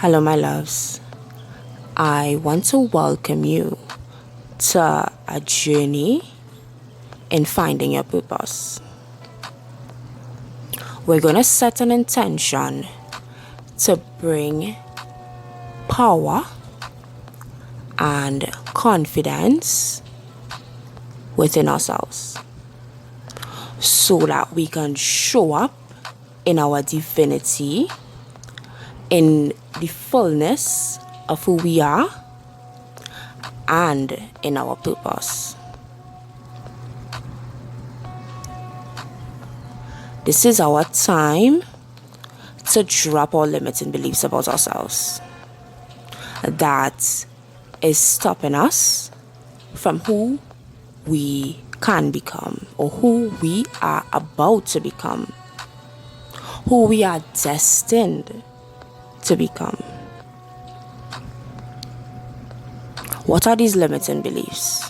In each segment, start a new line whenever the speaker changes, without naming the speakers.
Hello, my loves. I want to welcome you to a journey in finding your purpose. We're going to set an intention to bring power and confidence within ourselves so that we can show up in our divinity, in the fullness of who we are, and in our purpose. This is our time to drop our limiting beliefs about ourselves that is stopping us from who we can become, or who we are about to become, who we are destined to become. What are these limiting beliefs?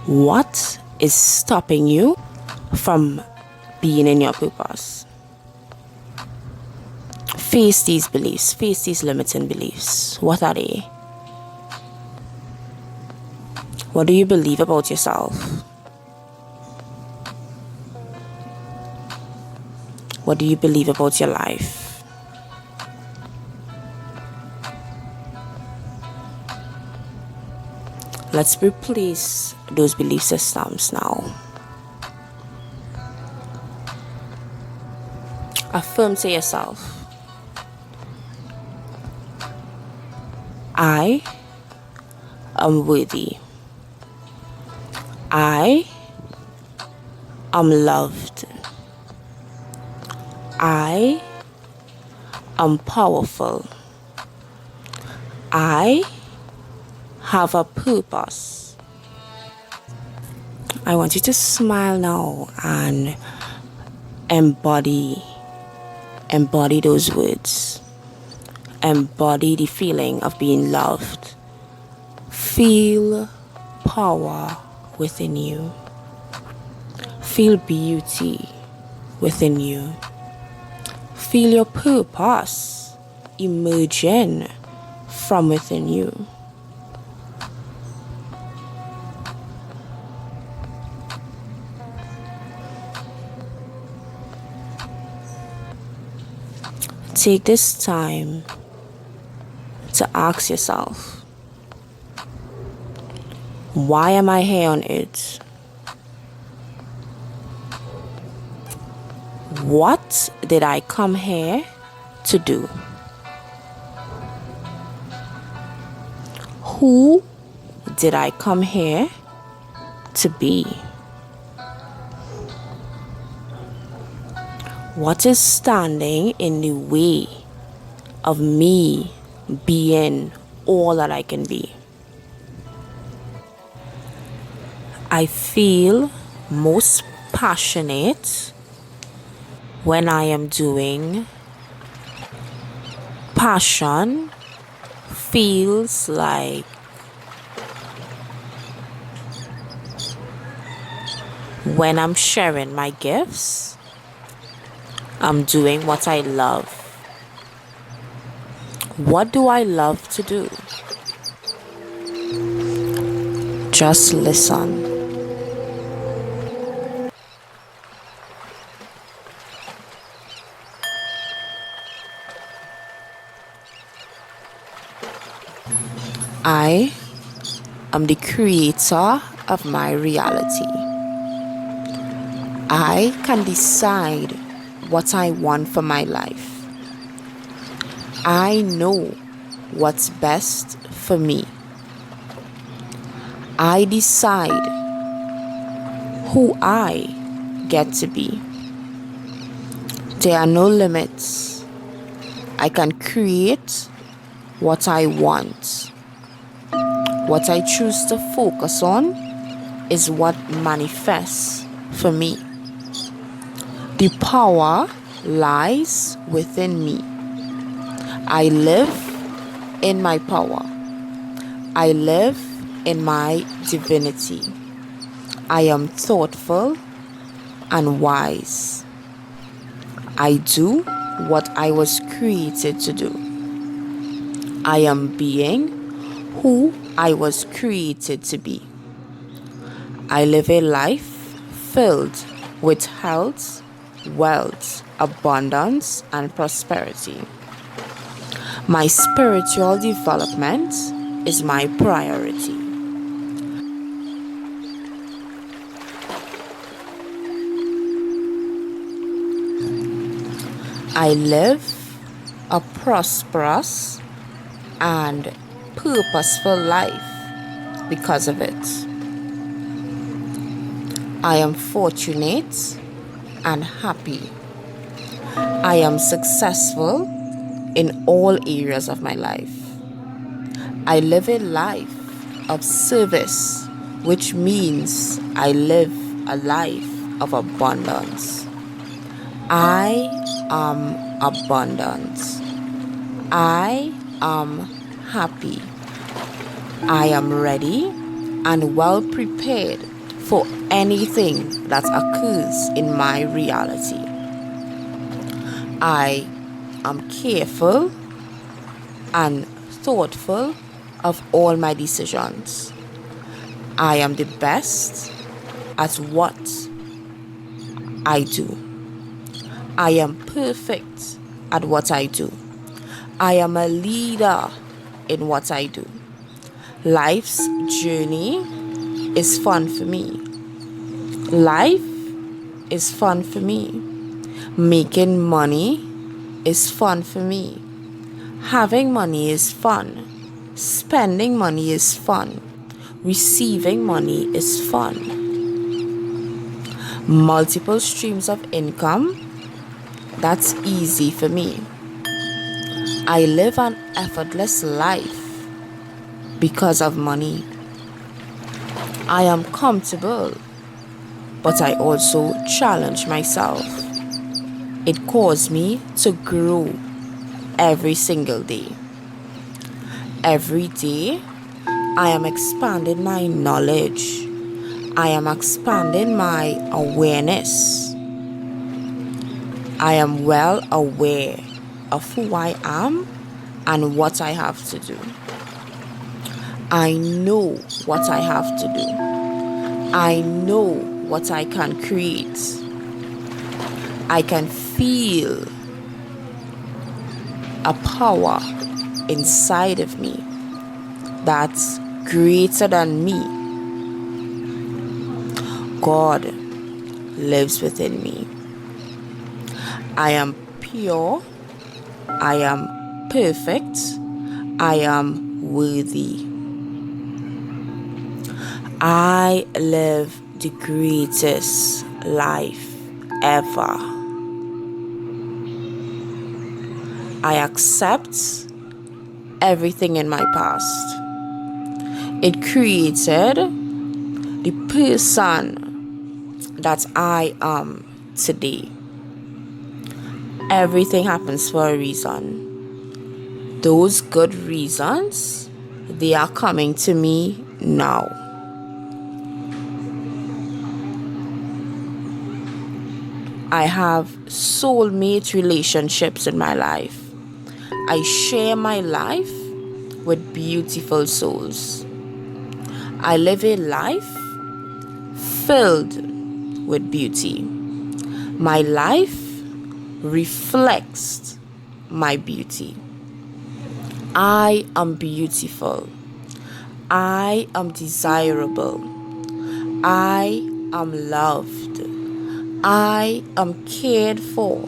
What is stopping you from being in your purpose? Face these beliefs, face these limiting beliefs. What are they? What do you believe about yourself? What do you believe about your life? Let's replace those belief systems now. Affirm to yourself, I am worthy. I am loved. I am powerful. I have a purpose. I want you to smile now and embody those words. Embody the feeling of being loved. Feel power within you. Feel beauty within you. Feel your purpose emerging from within you. Take this time to ask yourself, why am I here on earth? What did I come here to do? Who did I come here to be? What is standing in the way of me being all that I can be? I feel most passionate when I am doing. Passion feels like when I'm sharing my gifts, I'm doing what I love. What do I love to do? Just listen. I am the creator of my reality. I can decide what I want for my life. I know what's best for me. I decide who I get to be. There are no limits. I can create what I want. What I choose to focus on is what manifests for me. The power lies within me. I live in my power. I live in my divinity. I am thoughtful and wise. I do what I was created to do. I am being who I was created to be. I live a life filled with health, wealth, abundance, and prosperity. My spiritual development is my priority. I live a prosperous and purposeful life because of it. I am fortunate and happy. I am successful in all areas of my life. I live a life of service, which means I live a life of abundance. I am abundant. I am happy. I am ready and well prepared for anything that occurs in my reality. I am careful and thoughtful of all my decisions. I am the best at what I do. I am perfect at what I do. I am a leader in what I do. Life's journey is fun for me. Life is fun for me. Making money is fun for me. Having money is fun. Spending money is fun. Receiving money is fun. Multiple streams of income, that's easy for me. I live an effortless life because of money. I am comfortable, but I also challenge myself. It caused me to grow every single day. Every day, I am expanding my knowledge. I am expanding my awareness. I am well aware of who I am and what I have to do. I know what I have to do. I know what I can create. I can feel a power inside of me that's greater than me. God lives within me. I am pure. I am perfect. I am worthy. I live the greatest life ever. I accept everything in my past. It created the person that I am today. Everything happens for a reason. Those good reasons, they are coming to me now. I have soulmate relationships in my life. I share my life with beautiful souls. I live a life filled with beauty. My life reflects my beauty. I am beautiful. I am desirable. I am loved. I am cared for.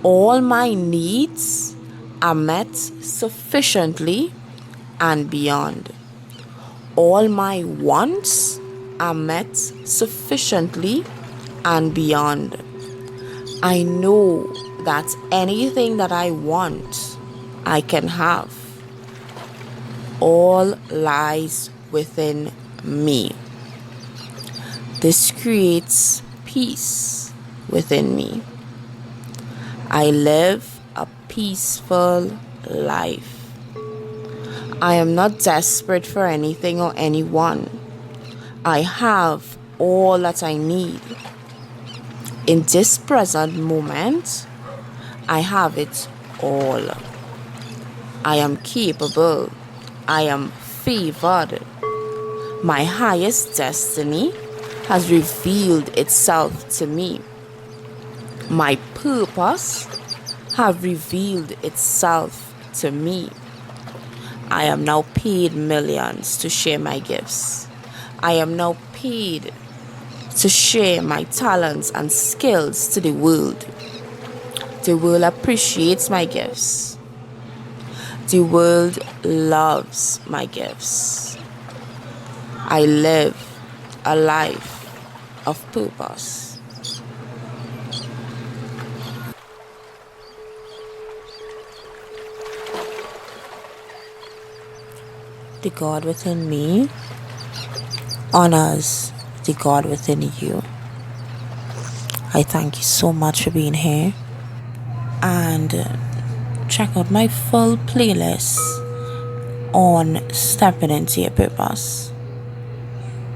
All my needs are met sufficiently and beyond. All my wants are met sufficiently and beyond. I know that anything that I want, I can have. All lies within me. This creates peace within me. I live a peaceful life. I am not desperate for anything or anyone. I have all that I need. In this present moment, I have it all. I am capable. I am favored. My highest destiny has revealed itself to me. My purpose have revealed itself to me. I am now paid millions to share my gifts. I am now paid to share my talents and skills to the world. The world appreciates my gifts. The world loves my gifts. I live a life of purpose. The God within me honors the God within you. I thank you so much for being here, and check out my full playlist on stepping into your purpose.